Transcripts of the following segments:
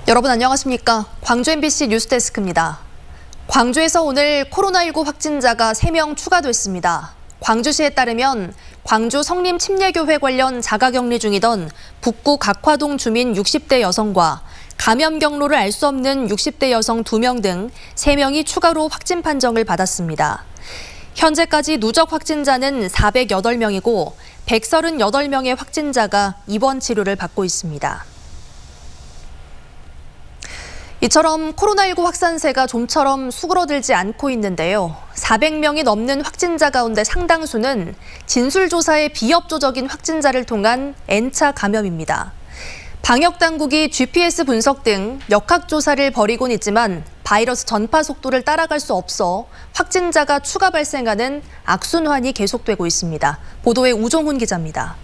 여러분 안녕하십니까? 광주 MBC 뉴스데스크입니다. 광주에서 오늘 코로나19 확진자가 3명 추가됐습니다. 광주시에 따르면 광주 성림침례교회 관련 자가격리 중이던 북구 각화동 주민 60대 여성과 감염 경로를 알 수 없는 60대 여성 2명 등 3명이 추가로 확진 판정을 받았습니다. 현재까지 누적 확진자는 408명이고 138명의 확진자가 입원 치료를 받고 있습니다. 이처럼 코로나19 확산세가 좀처럼 수그러들지 않고 있는데요. 400명이 넘는 확진자 가운데 상당수는 진술조사의 비협조적인 확진자를 통한 N차 감염입니다. 방역당국이 GPS 분석 등 역학조사를 벌이곤 있지만 바이러스 전파 속도를 따라갈 수 없어 확진자가 추가 발생하는 악순환이 계속되고 있습니다. 보도에 우종훈 기자입니다.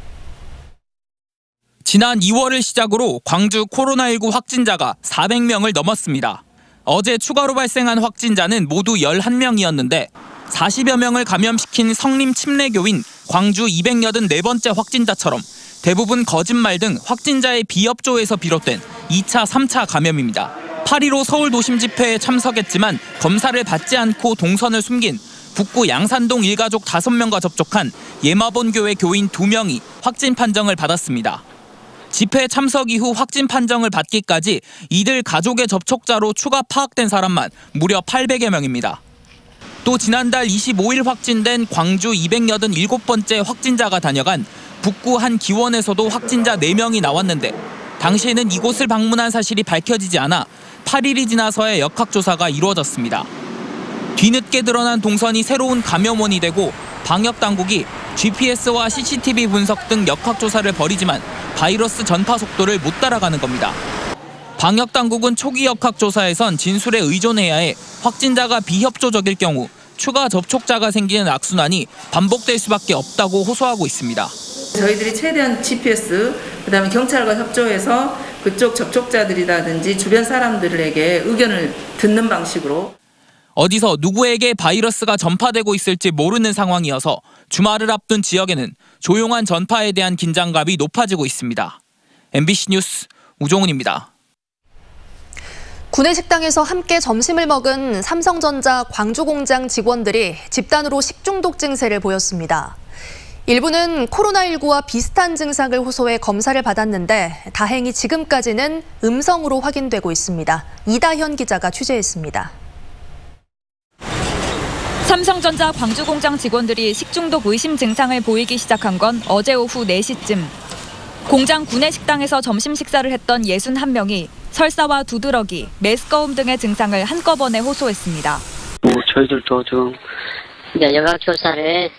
지난 2월을 시작으로 광주 코로나19 확진자가 400명을 넘었습니다. 어제 추가로 발생한 확진자는 모두 11명이었는데 40여 명을 감염시킨 성림침례교인 광주 284번째 확진자처럼 대부분 거짓말 등 확진자의 비협조에서 비롯된 2차, 3차 감염입니다. 8.15 서울 도심 집회에 참석했지만 검사를 받지 않고 동선을 숨긴 북구 양산동 일가족 5명과 접촉한 예마본교회 교인 2명이 확진 판정을 받았습니다. 집회 참석 이후 확진 판정을 받기까지 이들 가족의 접촉자로 추가 파악된 사람만 무려 800여 명입니다. 또 지난달 25일 확진된 광주 287번째 확진자가 다녀간 북구 한 기원에서도 확진자 4명이 나왔는데 당시에는 이곳을 방문한 사실이 밝혀지지 않아 8일이 지나서야 역학조사가 이루어졌습니다. 뒤늦게 드러난 동선이 새로운 감염원이 되고 방역당국이 GPS와 CCTV 분석 등 역학조사를 벌이지만 바이러스 전파 속도를 못 따라가는 겁니다. 방역당국은 초기 역학조사에선 진술에 의존해야 해 확진자가 비협조적일 경우 추가 접촉자가 생기는 악순환이 반복될 수밖에 없다고 호소하고 있습니다. 저희들이 최대한 GPS, 그다음에 경찰과 협조해서 그쪽 접촉자들이라든지 주변 사람들에게 의견을 듣는 방식으로 어디서 누구에게 바이러스가 전파되고 있을지 모르는 상황이어서 주말을 앞둔 지역에는 조용한 전파에 대한 긴장감이 높아지고 있습니다. MBC 뉴스 우종훈입니다. 구내식당에서 함께 점심을 먹은 삼성전자 광주공장 직원들이 집단으로 식중독 증세를 보였습니다. 일부는 코로나19와 비슷한 증상을 호소해 검사를 받았는데 다행히 지금까지는 음성으로 확인되고 있습니다. 이다현 기자가 취재했습니다. 삼성전자 광주공장 직원들이 식중독 의심 증상을 보이기 시작한 건 어제 오후 4시쯤. 공장 구내식당에서 점심 식사를 했던 61명이 설사와 두드러기, 메스꺼움 등의 증상을 한꺼번에 호소했습니다. 저희들도 좀 역학조사를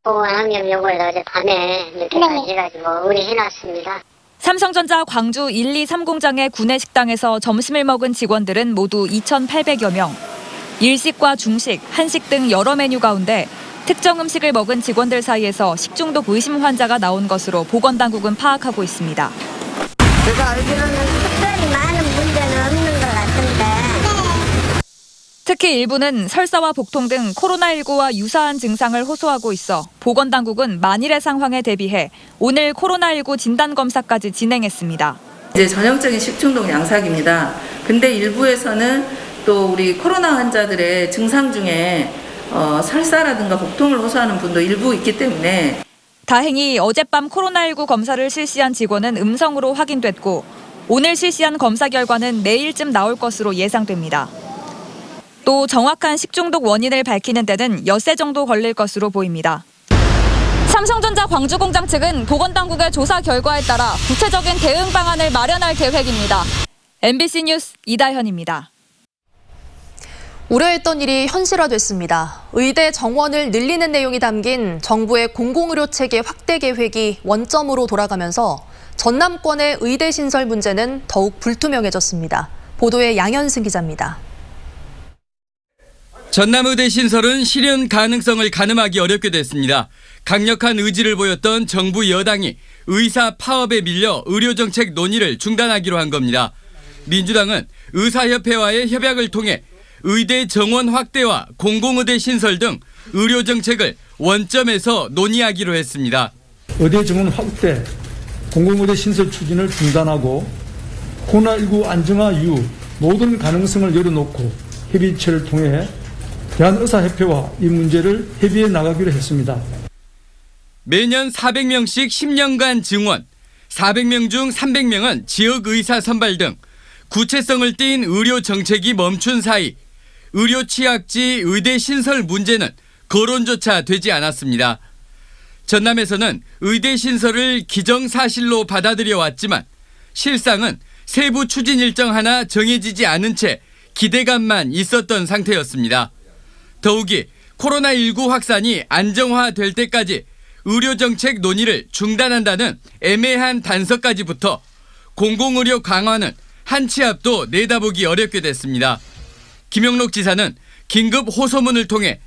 보건환경 연구에서 어제 밤에 이렇게까지 해가지고 의뢰해놨습니다. 삼성전자 광주 1, 2, 3공장의 구내식당에서 점심을 먹은 직원들은 모두 2,800여 명. 일식과 중식, 한식 등 여러 메뉴 가운데 특정 음식을 먹은 직원들 사이에서 식중독 의심 환자가 나온 것으로 보건당국은 파악하고 있습니다. 제가 알기로는 특별히 많은 문제는 없는 것 같은데. 특히 일부는 설사와 복통 등 코로나19와 유사한 증상을 호소하고 있어 보건당국은 만일의 상황에 대비해 오늘 코로나19 진단검사까지 진행했습니다. 이제 전형적인 식중독 양삭입니다. 근데 일부에서는 또 우리 코로나 환자들의 증상 중에 설사라든가 복통을 호소하는 분도 일부 있기 때문에 다행히 어젯밤 코로나19 검사를 실시한 직원은 음성으로 확인됐고 오늘 실시한 검사 결과는 내일쯤 나올 것으로 예상됩니다. 또 정확한 식중독 원인을 밝히는 데는 엿새 정도 걸릴 것으로 보입니다. 삼성전자 광주공장 측은 보건당국의 조사 결과에 따라 구체적인 대응 방안을 마련할 계획입니다. MBC 뉴스 이다현입니다. 우려했던 일이 현실화됐습니다. 의대 정원을 늘리는 내용이 담긴 정부의 공공의료 체계 확대 계획이 원점으로 돌아가면서 전남권의 의대 신설 문제는 더욱 불투명해졌습니다. 보도에 양현승 기자입니다. 전남의대 신설은 실현 가능성을 가늠하기 어렵게 됐습니다. 강력한 의지를 보였던 정부 여당이 의사 파업에 밀려 의료정책 논의를 중단하기로 한 겁니다. 민주당은 의사협회와의 협약을 통해 의대 정원 확대와 공공의대 신설 등 의료정책을 원점에서 논의하기로 했습니다. 의대 정원 확대, 공공의대 신설 추진을 중단하고 코로나19 안정화 이후 모든 가능성을 열어놓고 협의체를 통해 대한의사협회와 이 문제를 협의해 나가기로 했습니다. 매년 400명씩 10년간 증원, 400명 중 300명은 지역의사 선발 등 구체성을 띈 의료 정책이 멈춘 사이 의료 취약지 의대 신설 문제는 거론조차 되지 않았습니다. 전남에서는 의대 신설을 기정사실로 받아들여 왔지만 실상은 세부 추진 일정 하나 정해지지 않은 채 기대감만 있었던 상태였습니다. 더욱이 코로나19 확산이 안정화될 때까지 의료정책 논의를 중단한다는 애매한 단서까지 붙어 공공의료 강화는 한 치 앞도 내다보기 어렵게 됐습니다. 김영록 지사는 긴급 호소문을 통해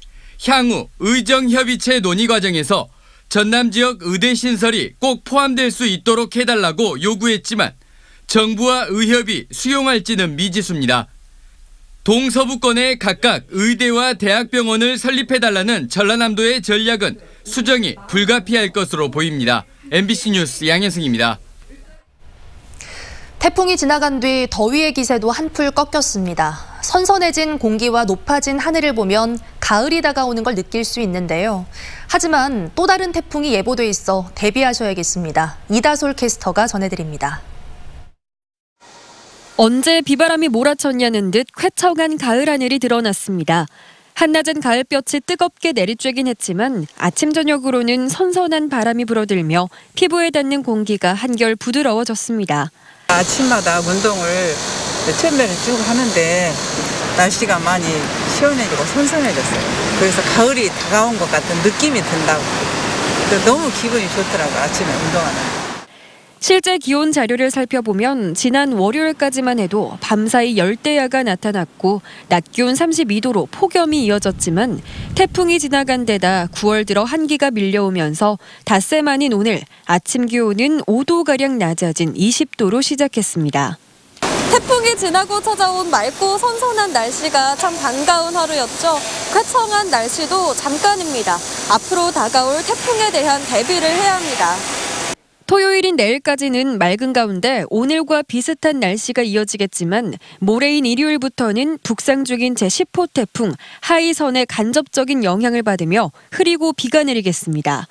향후 의정협의체 논의 과정에서 전남 지역 의대 신설이 꼭 포함될 수 있도록 해달라고 요구했지만 정부와 의협이 수용할지는 미지수입니다. 동서부권에 각각 의대와 대학병원을 설립해달라는 전라남도의 전략은 수정이 불가피할 것으로 보입니다. MBC 뉴스 양혜승입니다. 태풍이 지나간 뒤 더위의 기세도 한풀 꺾였습니다. 선선해진 공기와 높아진 하늘을 보면 가을이 다가오는 걸 느낄 수 있는데요. 하지만 또 다른 태풍이 예보돼 있어 대비하셔야겠습니다. 이다솔 캐스터가 전해드립니다. 언제 비바람이 몰아쳤냐는 듯 쾌청한 가을 하늘이 드러났습니다. 한낮은 가을볕이 뜨겁게 내리쬐긴 했지만 아침 저녁으로는 선선한 바람이 불어들며 피부에 닿는 공기가 한결 부드러워졌습니다. 아침마다 운동을 체험회를 쭉 하는데 날씨가 많이 시원해지고 선선해졌어요. 그래서 가을이 다가온 것 같은 느낌이 든다고. 너무 기분이 좋더라고요, 아침에 운동하는. 실제 기온 자료를 살펴보면 지난 월요일까지만 해도 밤사이 열대야가 나타났고 낮 기온 32도로 폭염이 이어졌지만 태풍이 지나간 데다 9월 들어 한기가 밀려오면서 닷새 만인 오늘 아침 기온은 5도가량 낮아진 20도로 시작했습니다. 태풍이 지나고 찾아온 맑고 선선한 날씨가 참 반가운 하루였죠. 쾌청한 날씨도 잠깐입니다. 앞으로 다가올 태풍에 대한 대비를 해야 합니다. 토요일인 내일까지는 맑은 가운데 오늘과 비슷한 날씨가 이어지겠지만 모레인 일요일부터는 북상 중인 제10호 태풍 하이선의 간접적인 영향을 받으며 흐리고 비가 내리겠습니다.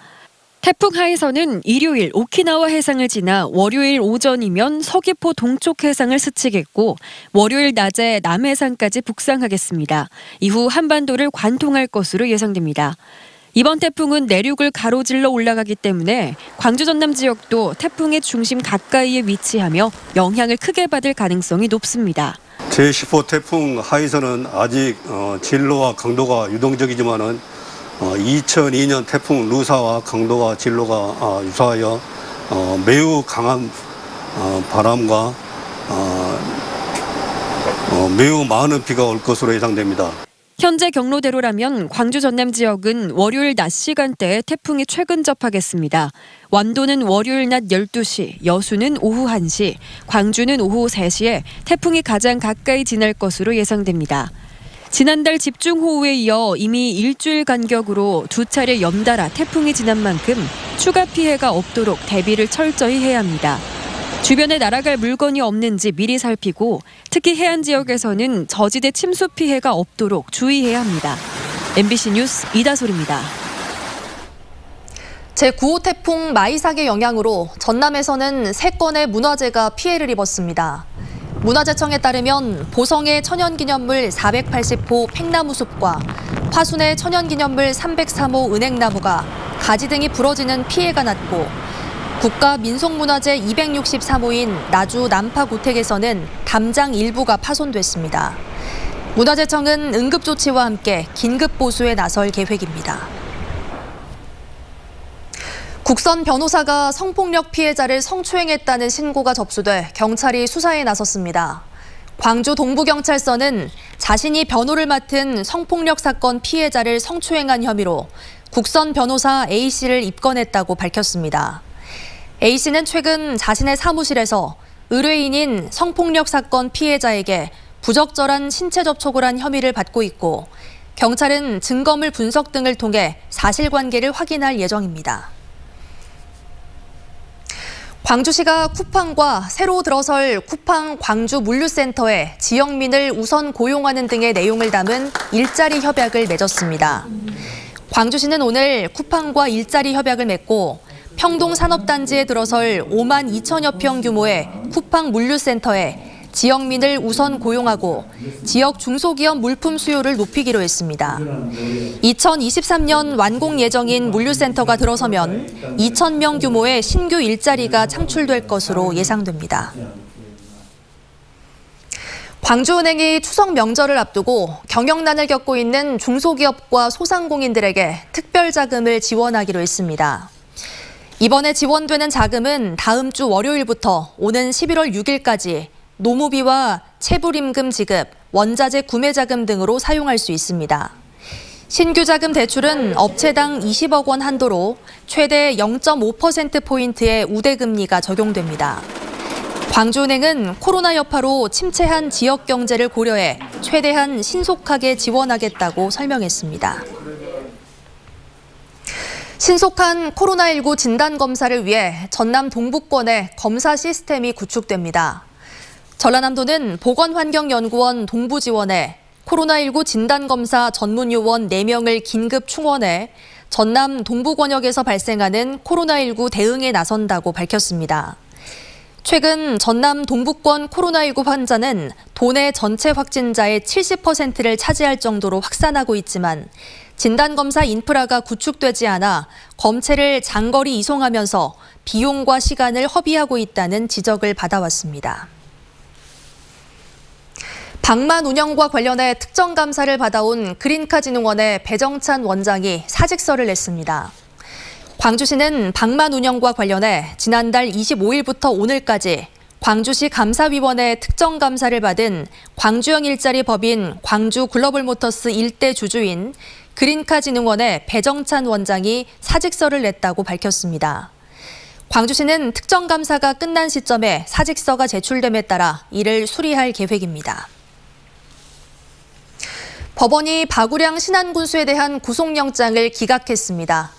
태풍 하이선은 일요일 오키나와 해상을 지나 월요일 오전이면 서귀포 동쪽 해상을 스치겠고 월요일 낮에 남해상까지 북상하겠습니다. 이후 한반도를 관통할 것으로 예상됩니다. 이번 태풍은 내륙을 가로질러 올라가기 때문에 광주 전남 지역도 태풍의 중심 가까이에 위치하며 영향을 크게 받을 가능성이 높습니다. 제10호 태풍 하이선은 아직 진로와 강도가 유동적이지만은 2002년 태풍 루사와 강도와 진로가 유사하여 매우 강한 바람과 매우 많은 비가 올 것으로 예상됩니다. 현재 경로대로라면 광주 전남 지역은 월요일 낮 시간대에 태풍이 최근접하겠습니다. 완도는 월요일 낮 12시, 여수는 오후 1시, 광주는 오후 3시에 태풍이 가장 가까이 지날 것으로 예상됩니다. 지난달 집중호우에 이어 이미 일주일 간격으로 두 차례 연달아 태풍이 지난 만큼 추가 피해가 없도록 대비를 철저히 해야 합니다. 주변에 날아갈 물건이 없는지 미리 살피고 특히 해안 지역에서는 저지대 침수 피해가 없도록 주의해야 합니다. MBC 뉴스 이다솔입니다. 제9호 태풍 마이삭의 영향으로 전남에서는 3건의 문화재가 피해를 입었습니다. 문화재청에 따르면 보성의 천연기념물 480호 팽나무숲과 화순의 천연기념물 303호 은행나무가 가지 등이 부러지는 피해가 났고 국가민속문화재 263호인 나주 남파고택에서는 담장 일부가 파손됐습니다. 문화재청은 응급조치와 함께 긴급보수에 나설 계획입니다. 국선 변호사가 성폭력 피해자를 성추행했다는 신고가 접수돼 경찰이 수사에 나섰습니다. 광주 동부경찰서는 자신이 변호를 맡은 성폭력 사건 피해자를 성추행한 혐의로 국선 변호사 A씨를 입건했다고 밝혔습니다. A씨는 최근 자신의 사무실에서 의뢰인인 성폭력 사건 피해자에게 부적절한 신체 접촉을 한 혐의를 받고 있고 경찰은 증거물 분석 등을 통해 사실관계를 확인할 예정입니다. 광주시가 쿠팡과 새로 들어설 쿠팡 광주 물류센터에 지역민을 우선 고용하는 등의 내용을 담은 일자리 협약을 맺었습니다. 광주시는 오늘 쿠팡과 일자리 협약을 맺고 평동 산업단지에 들어설 5만 2천여 평 규모의 쿠팡 물류센터에 지역민을 우선 고용하고 지역 중소기업 물품 수요를 높이기로 했습니다. 2023년 완공 예정인 물류센터가 들어서면 2,000명 규모의 신규 일자리가 창출될 것으로 예상됩니다. 광주은행이 추석 명절을 앞두고 경영난을 겪고 있는 중소기업과 소상공인들에게 특별자금을 지원하기로 했습니다. 이번에 지원되는 자금은 다음 주 월요일부터 오는 11월 6일까지 노무비와 체불임금 지급, 원자재 구매 자금 등으로 사용할 수 있습니다. 신규 자금 대출은 업체당 20억 원 한도로 최대 0.5%포인트의 우대금리가 적용됩니다. 광주은행은 코로나 여파로 침체한 지역 경제를 고려해 최대한 신속하게 지원하겠다고 설명했습니다. 신속한 코로나19 진단검사를 위해 전남 동북권에 검사 시스템이 구축됩니다. 전라남도는 보건환경연구원 동부지원에 코로나19 진단검사 전문요원 4명을 긴급 충원해 전남 동부권역에서 발생하는 코로나19 대응에 나선다고 밝혔습니다. 최근 전남 동부권 코로나19 환자는 도내 전체 확진자의 70%를 차지할 정도로 확산하고 있지만 진단검사 인프라가 구축되지 않아 검체를 장거리 이송하면서 비용과 시간을 허비하고 있다는 지적을 받아왔습니다. 방만 운영과 관련해 특정감사를 받아온 그린카진흥원의 배정찬 원장이 사직서를 냈습니다. 광주시는 방만 운영과 관련해 지난달 25일부터 오늘까지 광주시 감사위원회 특정감사를 받은 광주형 일자리 법인 광주 글로벌모터스 일대 주주인 그린카진흥원의 배정찬 원장이 사직서를 냈다고 밝혔습니다. 광주시는 특정감사가 끝난 시점에 사직서가 제출됨에 따라 이를 수리할 계획입니다. 법원이 박우량 신안군수에 대한 구속영장을 기각했습니다.